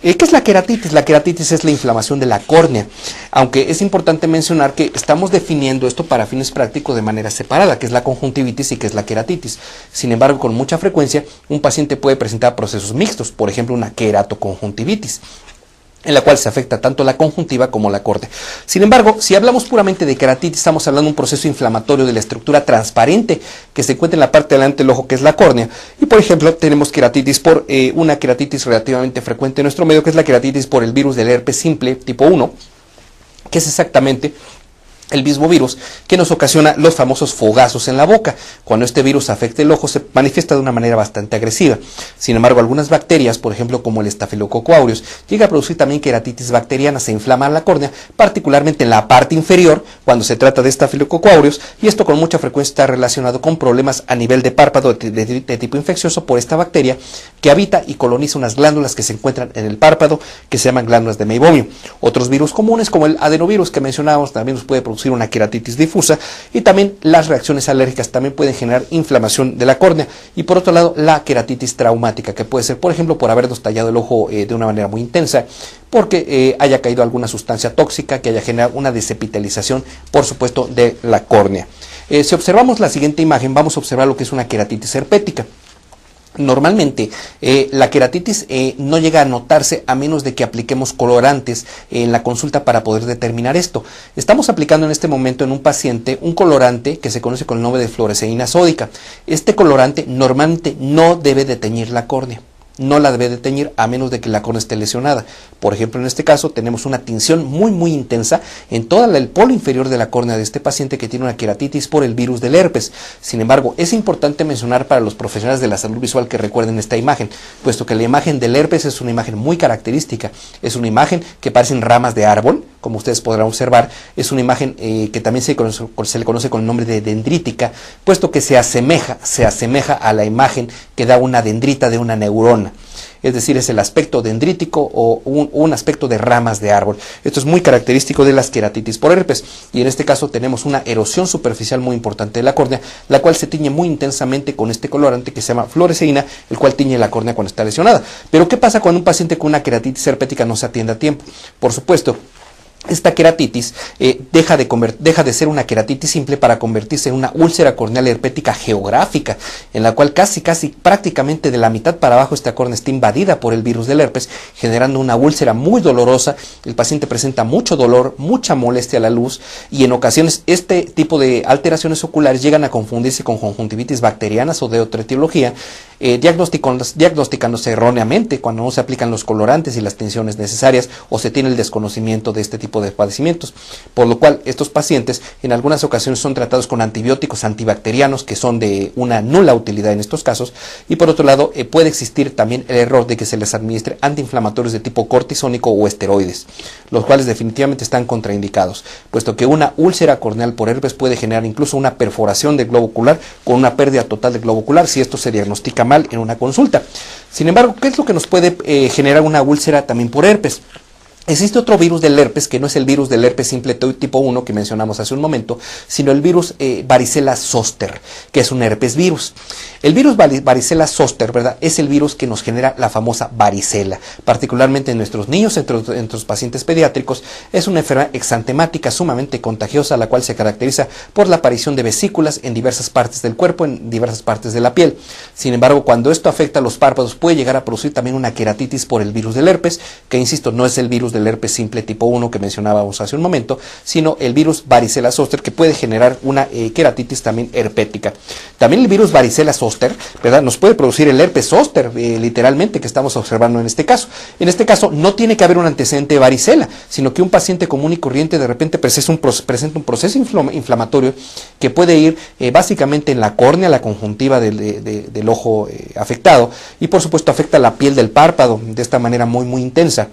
¿Qué es la queratitis? La queratitis es la inflamación de la córnea, aunque es importante mencionar que estamos definiendo esto para fines prácticos de manera separada, que es la conjuntivitis y que es la queratitis. Sin embargo, con mucha frecuencia, un paciente puede presentar procesos mixtos, por ejemplo, una queratoconjuntivitis, en la cual se afecta tanto la conjuntiva como la córnea. Sin embargo, si hablamos puramente de queratitis, estamos hablando de un proceso inflamatorio de la estructura transparente que se encuentra en la parte delante del ojo, que es la córnea. Y por ejemplo, tenemos queratitis por una queratitis relativamente frecuente en nuestro medio, que es la queratitis por el virus del herpes simple tipo 1, que es exactamente el mismo virus que nos ocasiona los famosos fogazos en la boca. Cuando este virus afecta el ojo, se manifiesta de una manera bastante agresiva. Sin embargo, algunas bacterias, por ejemplo como el Staphylococcus aureus, llega a producir también queratitis bacteriana, se inflama la córnea, particularmente en la parte inferior cuando se trata de Staphylococcus aureus, y esto con mucha frecuencia está relacionado con problemas a nivel de párpado de tipo infeccioso por esta bacteria que habita y coloniza unas glándulas que se encuentran en el párpado, que se llaman glándulas de Meibomium. Otros virus comunes como el adenovirus que mencionábamos también nos puede producir una queratitis difusa, y también las reacciones alérgicas también pueden generar inflamación de la córnea. Y por otro lado, la queratitis traumática, que puede ser por ejemplo por habernos tallado el ojo de una manera muy intensa, porque haya caído alguna sustancia tóxica que haya generado una desepitelización, por supuesto, de la córnea. Si observamos la siguiente imagen, vamos a observar lo que es una queratitis herpética. Normalmente la queratitis no llega a notarse a menos de que apliquemos colorantes en la consulta para poder determinar esto. Estamos aplicando en este momento en un paciente un colorante que se conoce con el nombre de fluoresceína sódica. Este colorante normalmente no debe de teñir la córnea. No la debe de teñir a menos de que la córnea esté lesionada. Por ejemplo, en este caso tenemos una tinción muy intensa en todo el polo inferior de la córnea de este paciente que tiene una queratitis por el virus del herpes. Sin embargo, es importante mencionar para los profesionales de la salud visual que recuerden esta imagen, puesto que la imagen del herpes es una imagen muy característica. Es una imagen que parecen ramas de árbol, como ustedes podrán observar. Es una imagen que también se le conoce con el nombre de dendrítica, puesto que se asemeja a la imagen que da una dendrita de una neurona. Es decir, es el aspecto dendrítico o un aspecto de ramas de árbol. Esto es muy característico de las queratitis por herpes, y en este caso tenemos una erosión superficial muy importante de la córnea, la cual se tiñe muy intensamente con este colorante que se llama fluoresceína, el cual tiñe la córnea cuando está lesionada. Pero ¿qué pasa cuando un paciente con una queratitis herpética no se atiende a tiempo? Por supuesto, esta queratitis deja de ser una queratitis simple para convertirse en una úlcera corneal herpética geográfica, en la cual casi prácticamente de la mitad para abajo esta córnea está invadida por el virus del herpes, generando una úlcera muy dolorosa. El paciente presenta mucho dolor, mucha molestia a la luz, y en ocasiones este tipo de alteraciones oculares llegan a confundirse con conjuntivitis bacterianas o de otra etiología, diagnosticándose erróneamente cuando no se aplican los colorantes y las tinciones necesarias, o se tiene el desconocimiento de este tipo de padecimientos, por lo cual estos pacientes en algunas ocasiones son tratados con antibióticos antibacterianos que son de una nula utilidad en estos casos, y por otro lado puede existir también el error de que se les administre antiinflamatorios de tipo cortisónico o esteroides, los cuales definitivamente están contraindicados, puesto que una úlcera corneal por herpes puede generar incluso una perforación del globo ocular con una pérdida total del globo ocular si esto se diagnostica mal en una consulta. Sin embargo, ¿qué es lo que nos puede generar una úlcera también por herpes? Existe otro virus del herpes que no es el virus del herpes simple tipo 1 que mencionamos hace un momento, sino el virus varicela zoster, que es un herpes virus. El virus varicela zoster, ¿verdad?, es el virus que nos genera la famosa varicela, particularmente en nuestros niños, entre los pacientes pediátricos. Es una enfermedad exantemática sumamente contagiosa, la cual se caracteriza por la aparición de vesículas en diversas partes del cuerpo, en diversas partes de la piel. Sin embargo, cuando esto afecta a los párpados, puede llegar a producir también una queratitis por el virus del herpes, que insisto, no es el virus del herpes simple tipo 1 que mencionábamos hace un momento, sino el virus varicela zoster, que puede generar una queratitis también herpética. También el virus varicela zoster, ¿verdad?, nos puede producir el herpes zóster, literalmente, que estamos observando en este caso. En este caso no tiene que haber un antecedente de varicela, sino que un paciente común y corriente de repente presenta un proceso inflamatorio que puede ir básicamente en la córnea, la conjuntiva del ojo afectado, y por supuesto afecta la piel del párpado de esta manera muy intensa.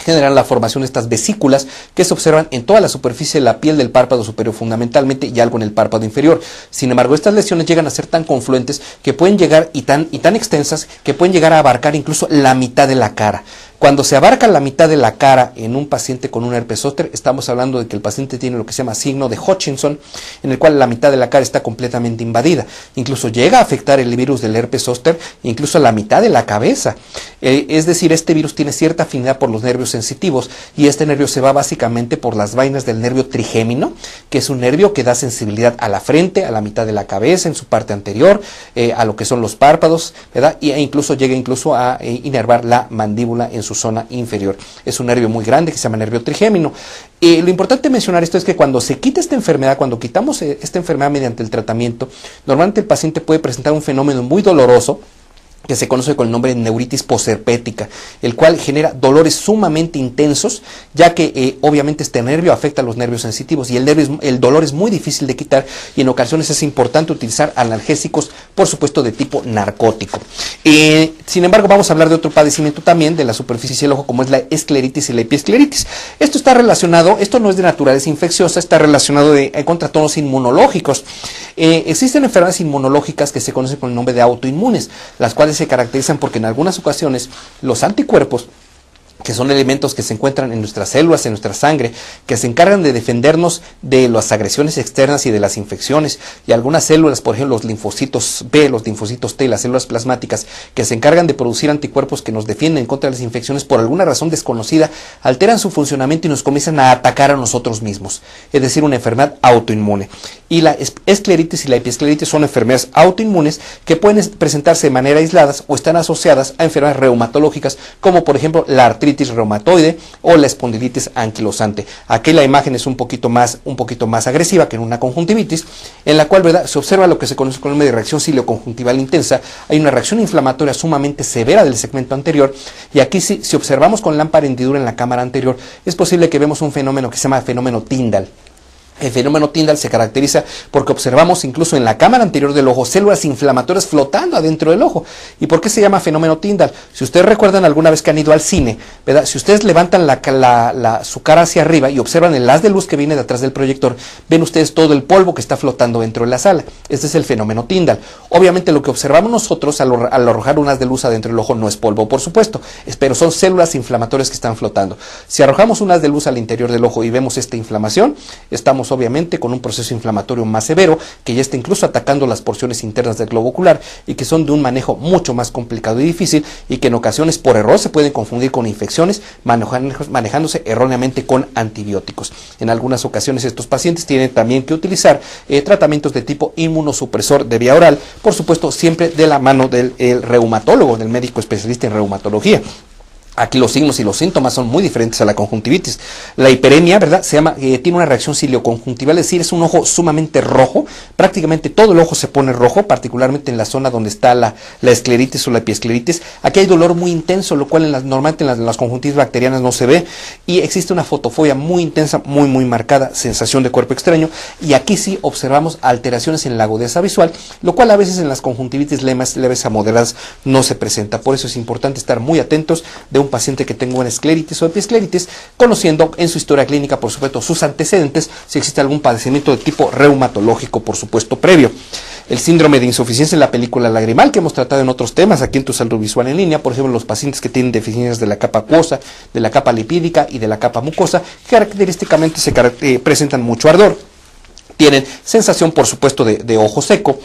Generan la formación de estas vesículas que se observan en toda la superficie de la piel del párpado superior fundamentalmente, y algo en el párpado inferior. Sin embargo, estas lesiones llegan a ser tan confluentes que pueden llegar y tan extensas que pueden llegar a abarcar incluso la mitad de la cara. Cuando se abarca la mitad de la cara en un paciente con un herpes zóster, estamos hablando de que el paciente tiene lo que se llama signo de Hutchinson, en el cual la mitad de la cara está completamente invadida. Incluso llega a afectar el virus del herpes zóster, incluso la mitad de la cabeza. Es decir, este virus tiene cierta afinidad por los nervios sensitivos, y este nervio se va básicamente por las vainas del nervio trigémino, que es un nervio que da sensibilidad a la frente, a la mitad de la cabeza, en su parte anterior, a lo que son los párpados, ¿verdad? E incluso llega a inervar la mandíbula en su zona inferior. Es un nervio muy grande que se llama nervio trigémino. Lo importante de mencionar esto es que cuando se quita esta enfermedad, cuando quitamos esta enfermedad mediante el tratamiento, normalmente el paciente puede presentar un fenómeno muy doloroso, que se conoce con el nombre de neuritis posherpética, el cual genera dolores sumamente intensos, ya que obviamente este nervio afecta a los nervios sensitivos, y el dolor es muy difícil de quitar, y en ocasiones es importante utilizar analgésicos, por supuesto de tipo narcótico. Sin embargo, vamos a hablar de otro padecimiento también de la superficie del ojo, como es la escleritis y la epiescleritis. Esto está relacionado, esto no es de naturaleza infecciosa, está relacionado con trastornos inmunológicos. Existen enfermedades inmunológicas que se conocen con el nombre de autoinmunes, las cuales se caracterizan porque en algunas ocasiones los anticuerpos, que son elementos que se encuentran en nuestras células, en nuestra sangre, que se encargan de defendernos de las agresiones externas y de las infecciones, y algunas células, por ejemplo los linfocitos B, los linfocitos T, las células plasmáticas, que se encargan de producir anticuerpos que nos defienden contra las infecciones, por alguna razón desconocida, alteran su funcionamiento y nos comienzan a atacar a nosotros mismos, es decir, una enfermedad autoinmune. Y la escleritis y la epiescleritis son enfermedades autoinmunes que pueden presentarse de manera aisladas o están asociadas a enfermedades reumatológicas, como por ejemplo la artritis reumatoide o la espondilitis anquilosante. Aquí la imagen es un poquito más agresiva que en una conjuntivitis, en la cual, ¿verdad?, se observa lo que se conoce como de reacción cilioconjuntival intensa. Hay una reacción inflamatoria sumamente severa del segmento anterior, y aquí si observamos con lámpara hendidura en la cámara anterior, es posible que vemos un fenómeno que se llama fenómeno Tyndall. El fenómeno Tyndall se caracteriza porque observamos incluso en la cámara anterior del ojo células inflamatorias flotando adentro del ojo. ¿Y por qué se llama fenómeno Tyndall? Si ustedes recuerdan alguna vez que han ido al cine, ¿verdad?, si ustedes levantan su cara hacia arriba y observan el haz de luz que viene de atrás del proyector, ven ustedes todo el polvo que está flotando dentro de la sala. Este es el fenómeno Tyndall. Obviamente lo que observamos nosotros al arrojar un haz de luz adentro del ojo no es polvo, por supuesto, pero son células inflamatorias que están flotando. Si arrojamos un haz de luz al interior del ojo y vemos esta inflamación, estamos obviamente con un proceso inflamatorio más severo, que ya está incluso atacando las porciones internas del globo ocular, y que son de un manejo mucho más complicado y difícil, y que en ocasiones por error se pueden confundir con infecciones, manejándose erróneamente con antibióticos. En algunas ocasiones estos pacientes tienen también que utilizar tratamientos de tipo inmunosupresor de vía oral, por supuesto siempre de la mano del reumatólogo, del médico especialista en reumatología. Aquí los signos y los síntomas son muy diferentes a la conjuntivitis. La hiperemia, ¿verdad?, tiene una reacción cilioconjuntival, es decir, es un ojo sumamente rojo, prácticamente todo el ojo se pone rojo, particularmente en la zona donde está la escleritis o la epiescleritis. Aquí hay dolor muy intenso, lo cual normalmente en las conjuntivitis bacterianas no se ve, y existe una fotofobia muy intensa, muy marcada, sensación de cuerpo extraño, y aquí sí observamos alteraciones en la agudeza visual, lo cual a veces en las conjuntivitis leves a moderadas no se presenta. Por eso es importante estar muy atentos de un paciente que tenga una escleritis o epiescleritis, conociendo en su historia clínica, por supuesto, sus antecedentes, si existe algún padecimiento de tipo reumatológico, por supuesto, previo. El síndrome de insuficiencia en la película lagrimal, que hemos tratado en otros temas aquí en Tu Salud Visual en Línea, por ejemplo, los pacientes que tienen deficiencias de la capa acuosa, de la capa lipídica y de la capa mucosa, característicamente presentan mucho ardor. Tienen sensación, por supuesto, de ojo seco,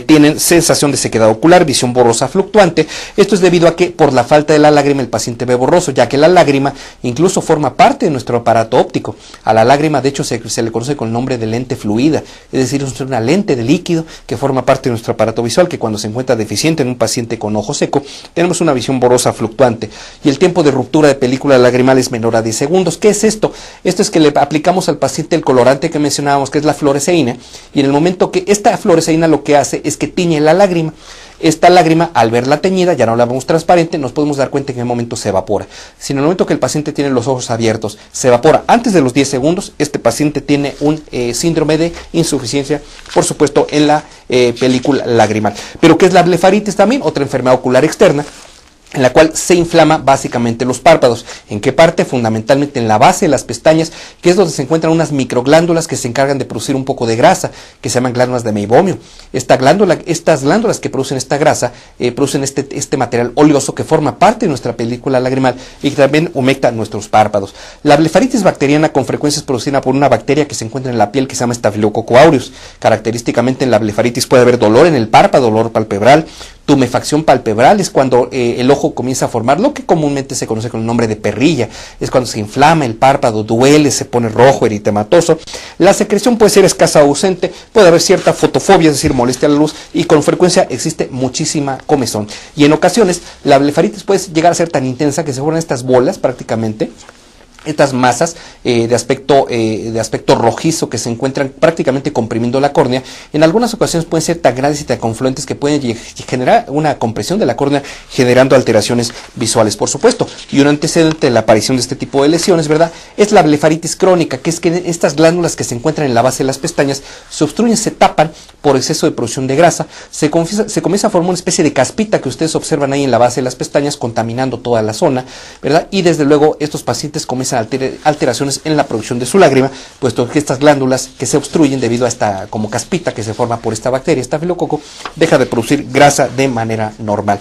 tienen sensación de sequedad ocular, visión borrosa fluctuante. Esto es debido a que por la falta de la lágrima el paciente ve borroso, ya que la lágrima incluso forma parte de nuestro aparato óptico. A la lágrima, de hecho, se le conoce con el nombre de lente fluida, es decir, es una lente de líquido que forma parte de nuestro aparato visual, que cuando se encuentra deficiente en un paciente con ojo seco, tenemos una visión borrosa fluctuante. Y el tiempo de ruptura de película lagrimal es menor a 10 segundos. ¿Qué es esto? Esto es que le aplicamos al paciente el colorante que mencionábamos, que es la fluoresceína, y en el momento que esta fluoresceína lo que hace es que tiñe la lágrima. Esta lágrima, al verla teñida, ya no la vemos transparente, nos podemos dar cuenta en qué momento se evapora. Si en el momento que el paciente tiene los ojos abiertos se evapora antes de los 10 segundos, este paciente tiene un síndrome de insuficiencia, por supuesto, en la película lagrimal. Pero ¿qué es la blefaritis también? Otra enfermedad ocular externa, en la cual se inflama básicamente los párpados. ¿En qué parte? Fundamentalmente en la base de las pestañas, que es donde se encuentran unas microglándulas que se encargan de producir un poco de grasa, que se llaman glándulas de meibomio. Estas glándulas que producen esta grasa, producen este material oleoso que forma parte de nuestra película lagrimal y que también humecta nuestros párpados. La blefaritis bacteriana con frecuencia es producida por una bacteria que se encuentra en la piel que se llama Staphylococcus aureus. Característicamente en la blefaritis puede haber dolor en el párpado, dolor palpebral, tumefacción palpebral, es cuando el ojo comienza a formar lo que comúnmente se conoce con el nombre de perrilla, es cuando se inflama el párpado, duele, se pone rojo, eritematoso. La secreción puede ser escasa o ausente, puede haber cierta fotofobia, es decir, molestia a la luz, y con frecuencia existe muchísima comezón. Y en ocasiones la blefaritis puede llegar a ser tan intensa que se forman estas bolas prácticamente, estas masas de aspecto rojizo que se encuentran prácticamente comprimiendo la córnea. En algunas ocasiones pueden ser tan grandes y tan confluentes que pueden generar una compresión de la córnea, generando alteraciones visuales, por supuesto. Y un antecedente de la aparición de este tipo de lesiones, ¿verdad?, es la blefaritis crónica, que es que estas glándulas que se encuentran en la base de las pestañas se obstruyen, se tapan por exceso de producción de grasa, se comienza a formar una especie de caspita que ustedes observan ahí en la base de las pestañas, contaminando toda la zona, ¿verdad? Y desde luego estos pacientes comienzan alteraciones en la producción de su lágrima, puesto que estas glándulas que se obstruyen debido a esta como caspita que se forma por esta bacteria, estafilococo, deja de producir grasa de manera normal.